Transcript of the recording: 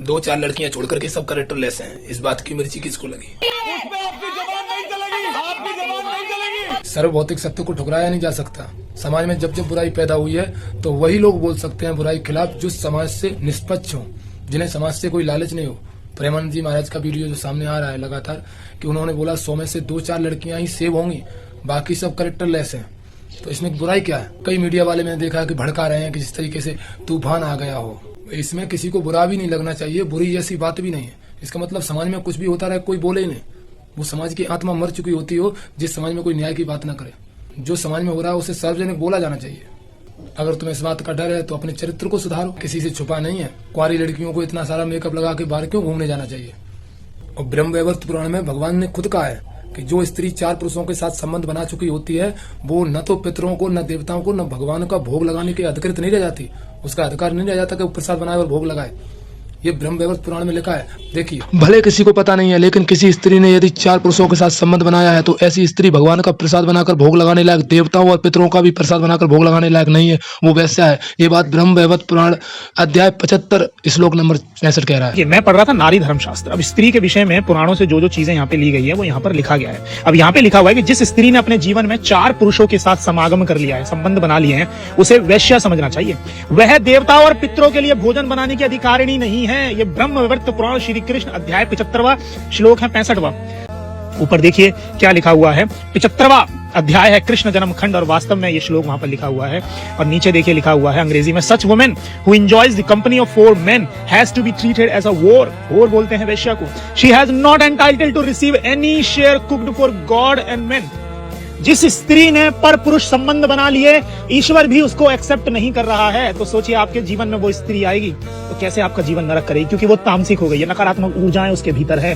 दो चार लड़कियां छोड़ करके सब कैरेक्टर लेस हैं, इस बात की मिर्ची किसको लगी? सर्व भौतिक सत्य को ठुकराया नहीं जा सकता। समाज में जब जब बुराई पैदा हुई है तो वही लोग बोल सकते हैं बुराई के खिलाफ जो समाज से निष्पक्ष हो, जिन्हें समाज से कोई लालच नहीं हो। प्रेमानंद जी महाराज का वीडियो जो सामने आ रहा है लगातार कि उन्होंने बोला 100 में से 2-4 लड़कियां ही सेव होंगी, बाकी सब कैरेक्टर लेस हैं। तो इसमें बुराई क्या है? कई मीडिया वाले मैंने देखा कि भड़का रहे हैं कि जिस तरीके से तूफान आ गया हो। इसमें किसी को बुरा भी नहीं लगना चाहिए, बुरी ऐसी बात भी नहीं है। इसका मतलब समाज में कुछ भी होता रहे कोई बोले ही नहीं, वो समाज की आत्मा मर चुकी होती हो जिस समाज में कोई न्याय की बात न करे। जो समाज में हो रहा है उसे सार्वजनिक बोला जाना चाहिए। अगर तुम्हें इस बात का डर है तो अपने चरित्र को सुधारो, किसी से छुपा नहीं है। कुंवारी लड़कियों को इतना सारा मेकअप लगा के बाहर क्यों घूमने जाना चाहिए? और ब्रह्म वैवर्त पुराण में भगवान ने खुद कहा है कि जो स्त्री 4 पुरुषों के साथ संबंध बना चुकी होती है वो न तो पितरों को, न देवताओं को, न भगवान का भोग लगाने की अधिकृत नहीं रह जाती। उसका अधिकार नहीं रह जाता कि वो प्रसाद बनाए और भोग लगाए। ये ब्रह्म वैवर्त पुराण में लिखा है। देखिए, भले किसी को पता नहीं है, लेकिन किसी स्त्री ने यदि 4 पुरुषों के साथ संबंध बनाया है तो ऐसी स्त्री भगवान का प्रसाद बनाकर भोग लगाने लायक, देवताओं और पितरों का भी प्रसाद बनाकर भोग लगाने लायक नहीं है, वो वैसा है। ये बात ब्रह्म वैवर्त पुराण अध्याय 75 श्लोक नंबर 65 कह रहा है। मैं पढ़ रहा था नारी धर्म शास्त्र। अब स्त्री के विषय में पुराणों से जो जो चीजें यहाँ पे ली गई है वो यहाँ पर लिखा गया है। अब यहाँ पे लिखा हुआ है कि जिस स्त्री ने अपने जीवन में 4 पुरुषों के साथ समागम कर लिया है, संबंध बना लिए हैं, उसे वैश्या समझना चाहिए। वह देवताओं और पितरों के लिए भोजन बनाने की अधिकारिणी नहीं है। ये ब्रह्म पुराण श्री कृष्ण अध्याय 75वां श्लोक है 65वां। ऊपर देखिए क्या लिखा हुआ है। 75वां अध्याय है कृष्ण जन्म खंड और वास्तव में ये श्लोक वहां पर लिखा हुआ है। और नीचे देखिए लिखा हुआ है अंग्रेजी में, such women who enjoys the company of 4 men has to be treated as a whore बोलते हैं वैश्या को। She has not entitled to receive any share cooked for God and men। जिस स्त्री ने पर पुरुष संबंध बना लिए, ईश्वर भी उसको एक्सेप्ट नहीं कर रहा है, तो सोचिए आपके जीवन में वो स्त्री आएगी तो कैसे आपका जीवन नरक करेगी, क्योंकि वो तामसिक हो गई है, नकारात्मक ऊर्जाएं उसके भीतर है।